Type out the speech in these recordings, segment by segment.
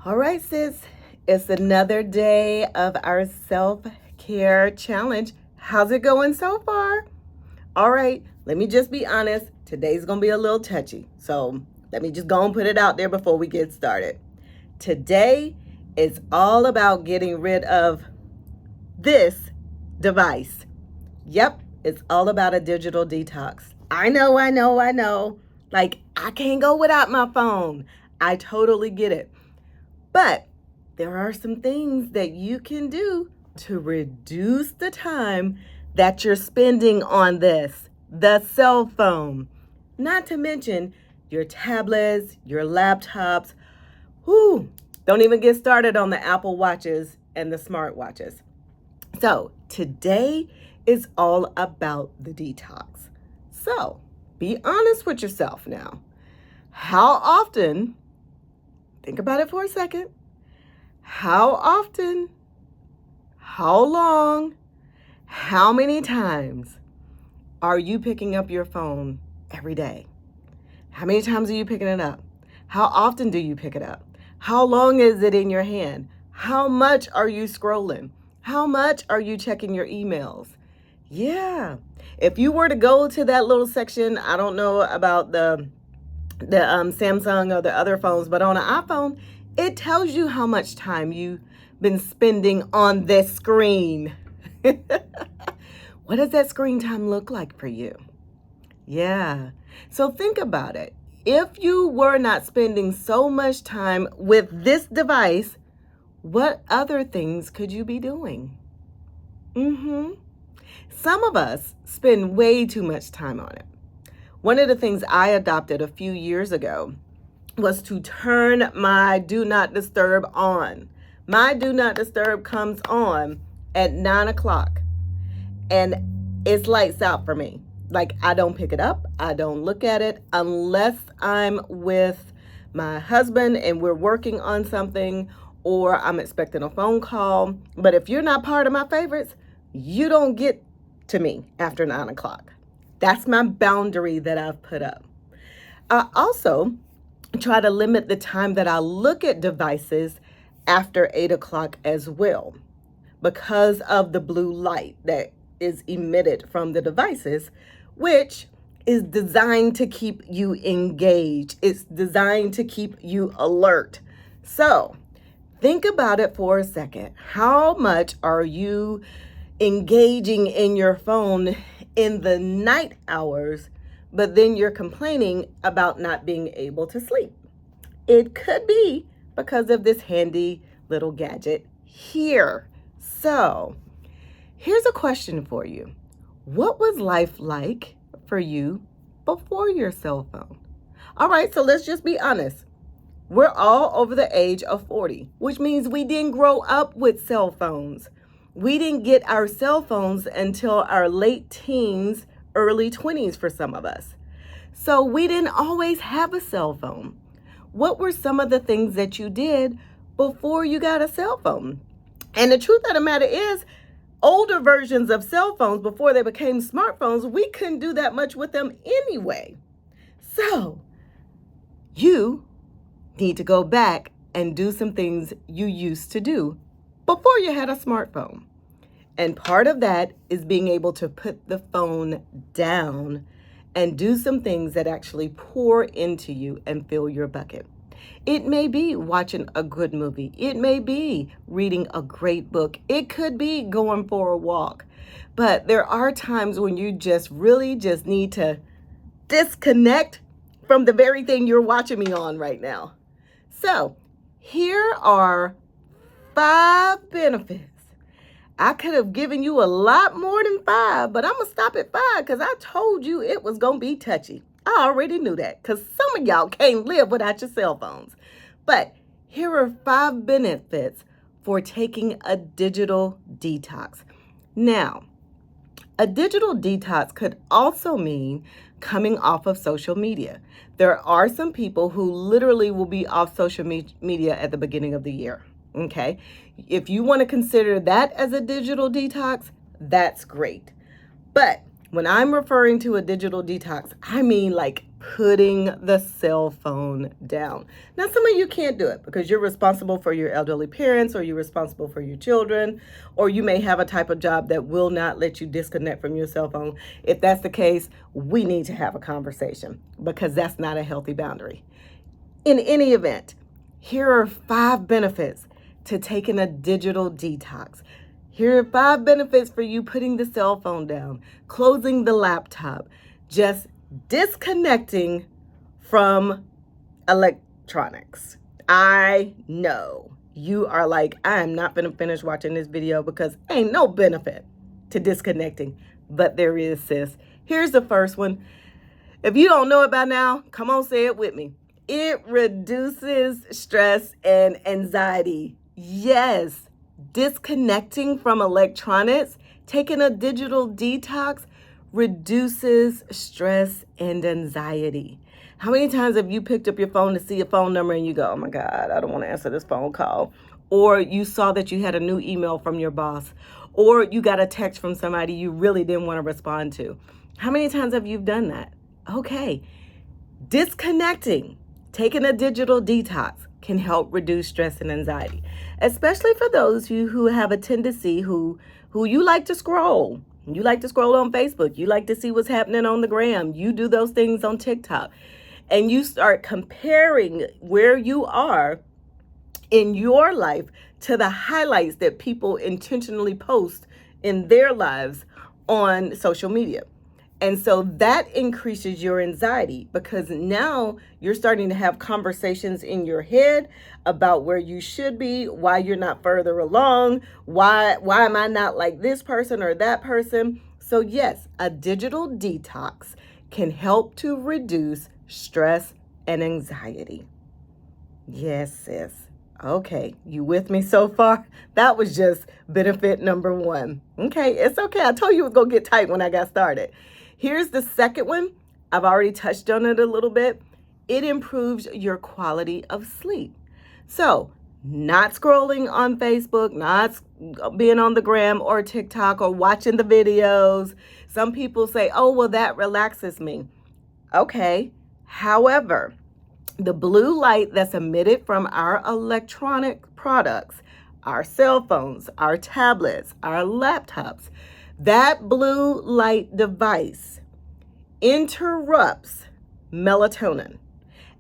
All right, sis, it's another day of our self-care challenge. How's it going so far? All right, let me just be honest. Today's going to be a little touchy. So let me just go and put it out there before we get started. Today is all about getting rid of this device. Yep, it's all about a digital detox. I know. Like, I can't go without my phone. I totally get it. But there are some things that you can do to reduce the time that you're spending on this, the cell phone. Not to mention your tablets, your laptops. Don't even get started on the Apple Watches and the smartwatches. So today is all about the detox. So be honest with yourself now. How often, think about it for a second, how often, how long, how many times are you picking up your phone every day? How many times are you picking it up? How often do you pick it up? How long is it in your hand? How much are you scrolling? How much are you checking your emails? Yeah. If you were to go to that little section, I don't know about the Samsung or the other phones, but on an iPhone, it tells you how much time you've been spending on this screen. What does that screen time look like for you? Yeah. So think about it. If you were not spending so much time with this device, what other things could you be doing? Some of us spend way too much time on it. One of the things I adopted a few years ago was to turn my do not disturb on. My do not disturb comes on at 9 o'clock and it's lights out for me. Like, I don't pick it up. I don't look at it unless I'm with my husband and we're working on something or I'm expecting a phone call. But if you're not part of my favorites, you don't get to me after 9 o'clock. That's my boundary that I've put up. I also try to limit the time that I look at devices after 8 o'clock as well, because of the blue light that is emitted from the devices, which is designed to keep you engaged. It's designed to keep you alert. So think about it for a second. How much are you engaging in your phone in the night hours, but then you're complaining about not being able to sleep? It could be because of this handy little gadget here. So here's a question for you. What was life like for you before your cell phone? All right, so let's just be honest. We're all over the age of 40, which means we didn't grow up with cell phones. We didn't get our cell phones until our late teens, early 20s for some of us. So we didn't always have a cell phone. What were some of the things that you did before you got a cell phone? And the truth of the matter is, older versions of cell phones, before they became smartphones, we couldn't do that much with them anyway. So you need to go back and do some things you used to do before you had a smartphone. And part of that is being able to put the phone down and do some things that actually pour into you and fill your bucket. It may be watching a good movie. It may be reading a great book. It could be going for a walk. But there are times when you just really just need to disconnect from the very thing you're watching me on right now. So here are 5 benefits. I could have given you a lot more than 5, but I'm going to stop at 5 because I told you it was going to be touchy. I already knew that because some of y'all can't live without your cell phones. But here are 5 benefits for taking a digital detox. Now, a digital detox could also mean coming off of social media. There are some people who literally will be off social media at the beginning of the year. Okay, if you want to consider that as a digital detox, that's great. But when I'm referring to a digital detox, I mean like putting the cell phone down. Now, some of you can't do it because you're responsible for your elderly parents, or you're responsible for your children, or you may have a type of job that will not let you disconnect from your cell phone. If that's the case, we need to have a conversation because that's not a healthy boundary. In any event, here are 5 benefits to taking a digital detox. Here are 5 benefits for you putting the cell phone down, closing the laptop, just disconnecting from electronics. I know you are like, I am not going to finish watching this video because ain't no benefit to disconnecting, but there is, sis. Here's the first one. If you don't know it by now, come on, say it with me. It reduces stress and anxiety. Yes, disconnecting from electronics, taking a digital detox reduces stress and anxiety. How many times have you picked up your phone to see a phone number and you go, oh my God, I don't want to answer this phone call? Or you saw that you had a new email from your boss, or you got a text from somebody you really didn't want to respond to. How many times have you done that? Okay, disconnecting, taking a digital detox can help reduce stress and anxiety, especially for those of you who have a tendency who you like to scroll. You like to scroll on Facebook. You like to see what's happening on the gram. You do those things on TikTok. And you start comparing where you are in your life to the highlights that people intentionally post in their lives on social media. And so that increases your anxiety because now you're starting to have conversations in your head about where you should be, why you're not further along, why am I not like this person or that person? So yes, a digital detox can help to reduce stress and anxiety. Yes, sis. Okay, you with me so far? That was just benefit number 1. Okay, it's okay. I told you it was going to get tight when I got started. Here's the second one. I've already touched on it a little bit. It improves your quality of sleep. So, not scrolling on Facebook, not being on the gram or TikTok or watching the videos. Some people say, oh, well, that relaxes me. Okay. However, the blue light that's emitted from our electronic products, our cell phones, our tablets, our laptops, that blue light device interrupts melatonin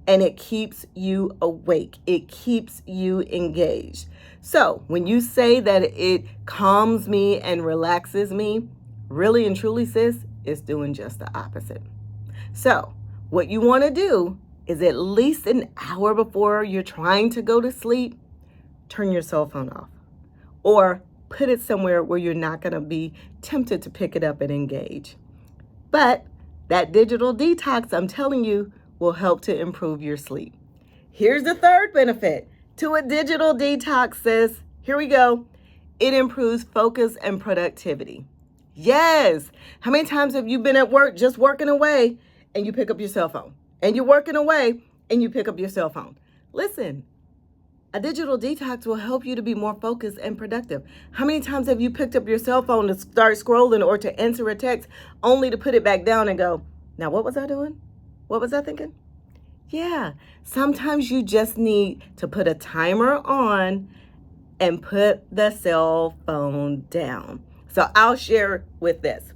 and it keeps you awake. It keeps you engaged. So when you say that it calms me and relaxes me, really and truly, sis, it's doing just the opposite. So what you want to do is at least an hour before you're trying to go to sleep, turn your cell phone off or put it somewhere where you're not going to be tempted to pick it up and engage. But that digital detox, I'm telling you, will help to improve your sleep. Here's the third benefit to a digital detox, sis. Here we go. It improves focus and productivity. Yes. How many times have you been at work just working away and you pick up your cell phone? And you're working away and you pick up your cell phone. Listen, a digital detox will help you to be more focused and productive. How many times have you picked up your cell phone to start scrolling or to answer a text only to put it back down and go, now what was I doing? What was I thinking? Yeah, sometimes you just need to put a timer on and put the cell phone down. So I'll share with this.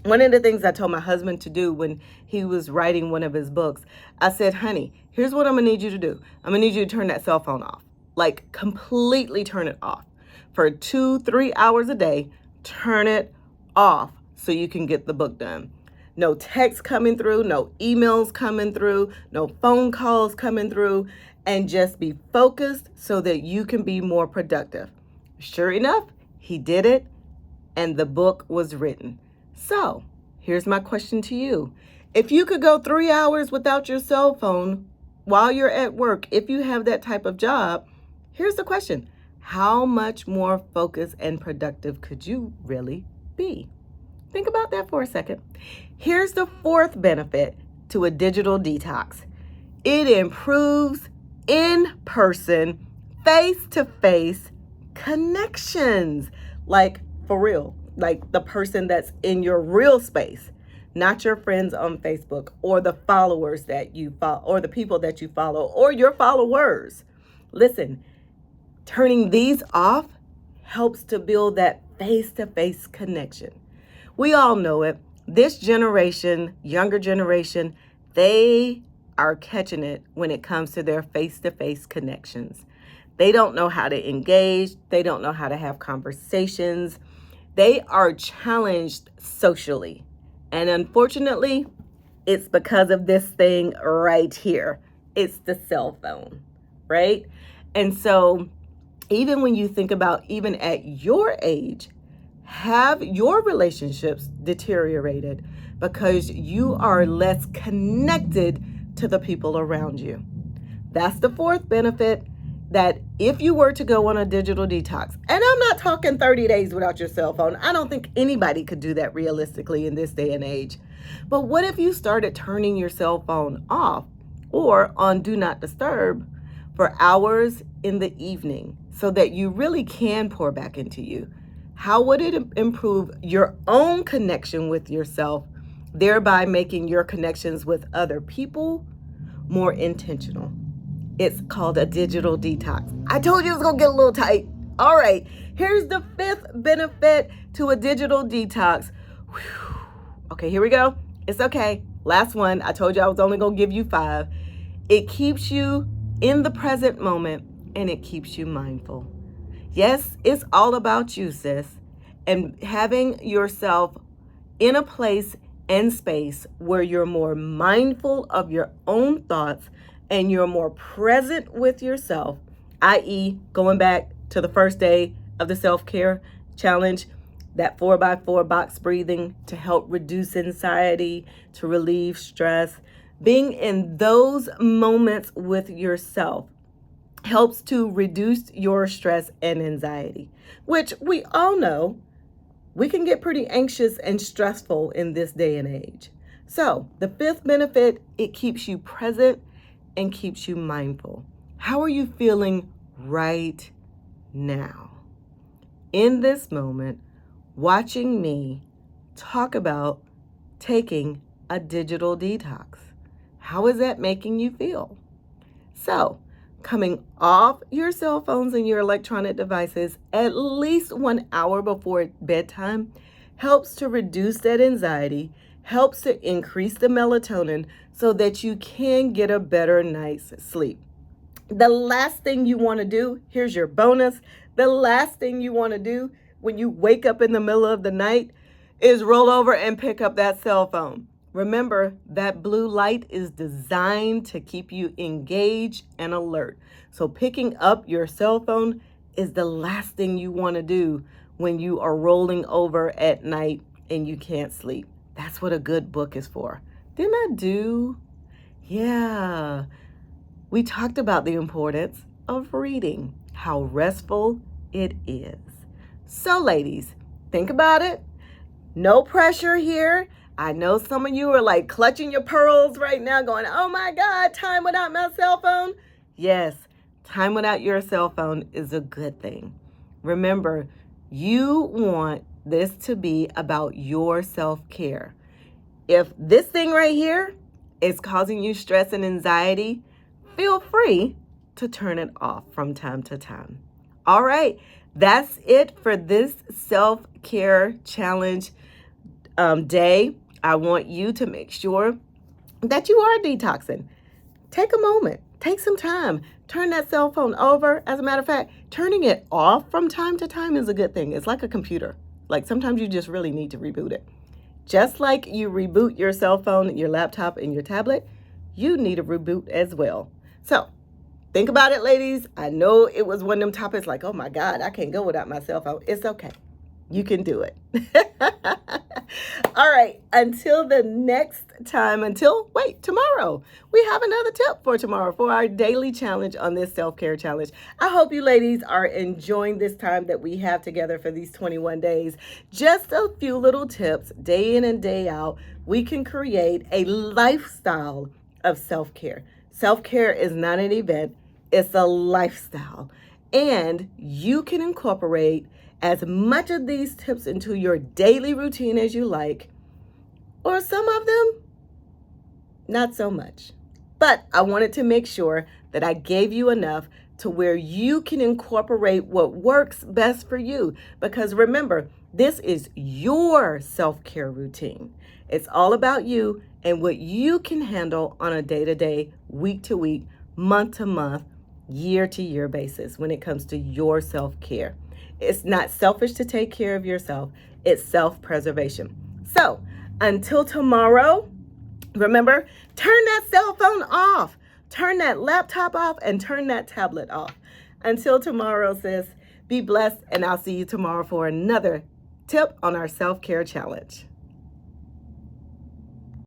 One of the things I told my husband to do when he was writing one of his books, I said, honey, here's what I'm going to need you to do. I'm going to need you to turn that cell phone off, like completely turn it off for 2-3 hours a day. Turn it off so you can get the book done. No text coming through, no emails coming through, no phone calls coming through, and just be focused so that you can be more productive. Sure enough, he did it and the book was written. So here's my question to you. If you could go 3 hours without your cell phone while you're at work, if you have that type of job, here's the question. How much more focused and productive could you really be? Think about that for a second. Here's the fourth benefit to a digital detox. It improves in-person, face-to-face connections. Like for real, like the person that's in your real space. not your friends on Facebook or the followers that you follow or the people that you follow or your followers. Listen, turning these off helps to build that face-to-face connection. We all know it. This generation, younger generation, they are catching it when it comes to their face-to-face connections. They don't know how to engage. They don't know how to have conversations. They are challenged socially. And unfortunately, it's because of this thing right here. It's the cell phone, right? And so even when you think about even at your age, have your relationships deteriorated because you are less connected to the people around you. That's the fourth benefit, that if you were to go on a digital detox, and I'm not talking 30 days without your cell phone. I don't think anybody could do that realistically in this day and age. But what if you started turning your cell phone off or on do not disturb for hours in the evening so that you really can pour back into you? How would it improve your own connection with yourself, thereby making your connections with other people more intentional? It's called a digital detox. I told you it was going to get a little tight. All right, here's the fifth benefit to a digital detox. Whew. Okay, here we go. It's okay. Last one. I told you I was only going to give you 5. It keeps you in the present moment and it keeps you mindful. Yes, it's all about you, sis, and having yourself in a place and space where you're more mindful of your own thoughts and you're more present with yourself, i.e., going back to the first day of the self-care challenge, that 4x4 box breathing to help reduce anxiety, to relieve stress. Being in those moments with yourself helps to reduce your stress and anxiety, which we all know we can get pretty anxious and stressful in this day and age. So the fifth benefit, it keeps you present and keeps you mindful. How are you feeling right now? In this moment, watching me talk about taking a digital detox. How is that making you feel? So, coming off your cell phones and your electronic devices at least 1 hour before bedtime helps to reduce that anxiety, helps to increase the melatonin so that you can get a better night's sleep. The last thing you want to do, here's your bonus, the last thing you want to do when you wake up in the middle of the night is roll over and pick up that cell phone. Remember, that blue light is designed to keep you engaged and alert. So picking up your cell phone is the last thing you want to do when you are rolling over at night and you can't sleep. That's what a good book is for. Didn't I do? Yeah. We talked about the importance of reading, how restful it is. So ladies, think about it. No pressure here. I know some of you are like clutching your pearls right now going, oh my God, time without my cell phone. Yes, time without your cell phone is a good thing. Remember, you want this to be about your self-care. If this thing right here is causing you stress and anxiety, feel free to turn it off from time to time. All right, that's it for this self-care challenge day. I want you to make sure that you are detoxing. Take a moment, take some time, turn that cell phone over. As a matter of fact, turning it off from time to time is a good thing. It's like a computer. Like sometimes you just really need to reboot it. Just like you reboot your cell phone, your laptop, and your tablet, you need a reboot as well. So think about it, ladies. I know it was one of them topics like, oh my God, I can't go without my cell phone. It's okay. You can do it. All right. Until the next time, tomorrow. We have another tip for tomorrow for our daily challenge on this self-care challenge. I hope you ladies are enjoying this time that we have together for these 21 days. Just a few little tips, day in and day out. We can create a lifestyle of self-care. Self-care is not an event. It's a lifestyle. And you can incorporate as much of these tips into your daily routine as you like or some of them, not so much. But I wanted to make sure that I gave you enough to where you can incorporate what works best for you. Because remember, this is your self-care routine. It's all about you and what you can handle on a day-to-day, week-to-week, month-to-month, year-to-year basis when it comes to your self-care. It's not selfish to take care of yourself. It's self-preservation. So until tomorrow, remember, turn that cell phone off, turn that laptop off, and turn that tablet off. Until tomorrow, sis, be blessed, and I'll see you tomorrow for another tip on our self-care challenge.